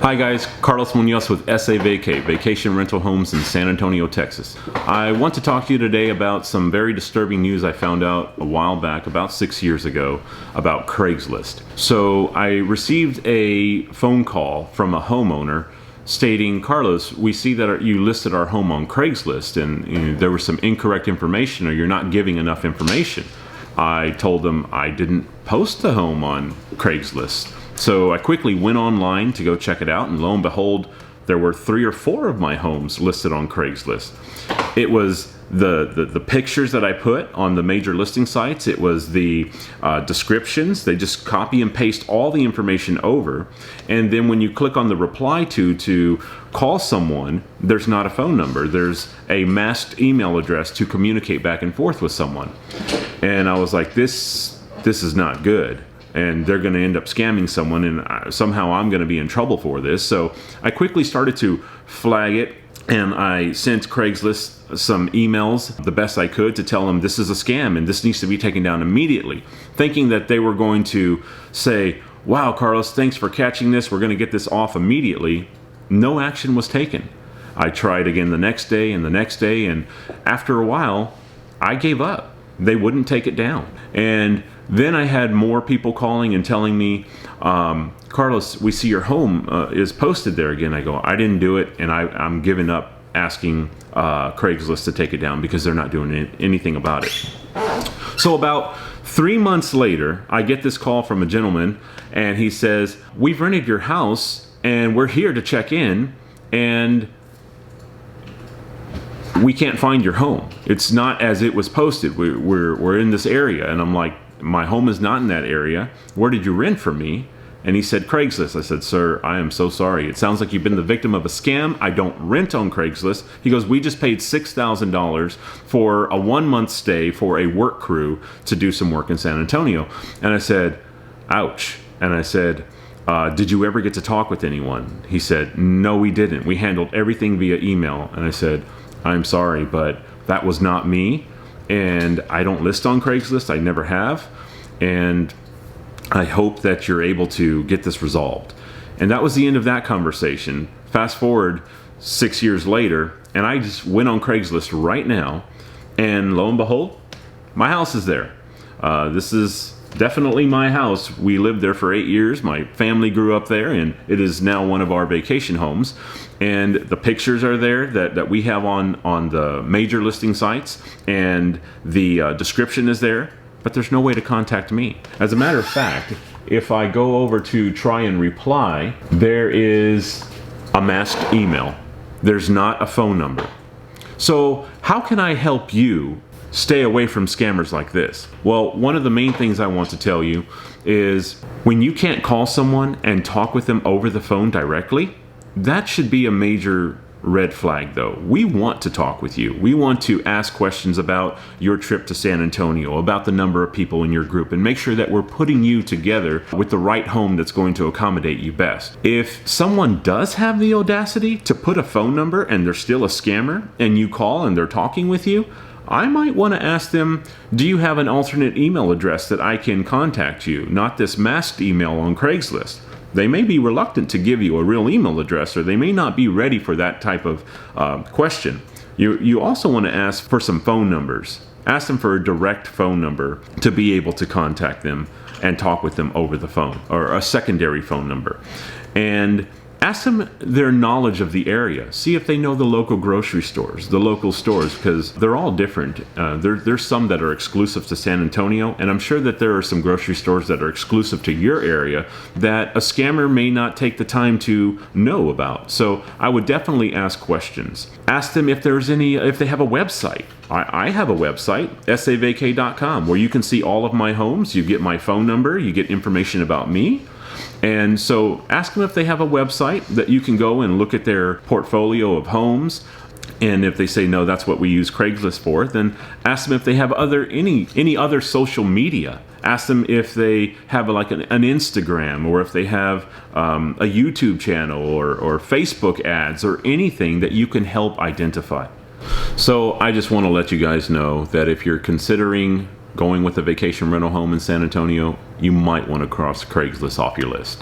Hi guys, Carlos Munoz with SA Vacate, Vacation Rental Homes in San Antonio, Texas. I want to talk to you today about some very disturbing news I found out a while back, about 6 years ago, about Craigslist. So I received a phone call from a homeowner stating, Carlos, we see that you listed our home on Craigslist and there was some incorrect information, or you're not giving enough information. I told them I didn't post the home on Craigslist. So I quickly went online to go check it out, and lo and behold, there were 3 or 4 of my homes listed on Craigslist. It was the pictures that I put on the major listing sites. It was the descriptions. They just copy and paste all the information over. And then when you click on the reply to call someone, there's not a phone number. There's a masked email address to communicate back and forth with someone. And I was like, this is not good. And they're going to end up scamming someone, and somehow I'm going to be in trouble for this. So I quickly started to flag it, and I sent Craigslist some emails the best I could to tell them this is a scam and this needs to be taken down immediately, thinking that they were going to say, wow, Carlos, thanks for catching this. We're going to get this off immediately. No action was taken. I tried again the next day and the next day, and after a while, I gave up. They wouldn't take it down. And then I had more people calling and telling me, Carlos, we see your home is posted there again. I go, I didn't do it, and I'm giving up asking Craigslist to take it down because they're not doing anything about it. So about 3 months later, I get this call from a gentleman, and he says, we've rented your house, and we're here to check in, and we can't find your home. It's not as it was posted. We're in this area. And I'm like, my home is not in that area. Where did you rent from me? And he said, Craigslist. I said, sir, I am so sorry. It sounds like you've been the victim of a scam. I don't rent on Craigslist. He goes, we just paid $6,000 for a 1-month stay for a work crew to do some work in San Antonio. And I said, ouch. And I said, did you ever get to talk with anyone? He said, no, we didn't. We handled everything via email. And I said, I'm sorry, but that was not me, and I don't list on Craigslist. I never have, and I hope that you're able to get this resolved. And that was the end of that conversation. Fast forward 6 years later, and I just went on Craigslist right now, and lo and behold, my house is there. This is definitely my house. We lived there for 8 years. My family grew up there, and it is now one of our vacation homes. And the pictures are there that we have on the major listing sites, and the description is there, but there's no way to contact me. As a matter of fact, if I go over to try and reply, there is a masked email. There's not a phone number. So how can I help you stay away from scammers like this? Well, one of the main things I want to tell you is when you can't call someone and talk with them over the phone directly, that should be a major red flag though. We want to talk with you. We want to ask questions about your trip to San Antonio, about the number of people in your group, and make sure that we're putting you together with the right home that's going to accommodate you best. If someone does have the audacity to put a phone number and they're still a scammer, and you call and they're talking with you, I might want to ask them, do you have an alternate email address that I can contact you, not this masked email on Craigslist? They may be reluctant to give you a real email address, or they may not be ready for that type of question. You also want to ask for some phone numbers. Ask them for a direct phone number to be able to contact them and talk with them over the phone, or a secondary phone number. And ask them their knowledge of the area. See if they know the local grocery stores, the local stores, because they're all different. There's some that are exclusive to San Antonio, and I'm sure that there are some grocery stores that are exclusive to your area that a scammer may not take the time to know about. So I would definitely ask questions. Ask them if they have a website. I have a website, savacate.com, where you can see all of my homes. You get my phone number, you get information about me. And so ask them if they have a website that you can go and look at their portfolio of homes. And if they say, no, that's what we use Craigslist for, then ask them if they have any other social media. Ask them if they have like an Instagram, or if they have a YouTube channel, or Facebook ads, or anything that you can help identify. So I just want to let you guys know that if you're considering going with a vacation rental home in San Antonio, you might want to cross Craigslist off your list.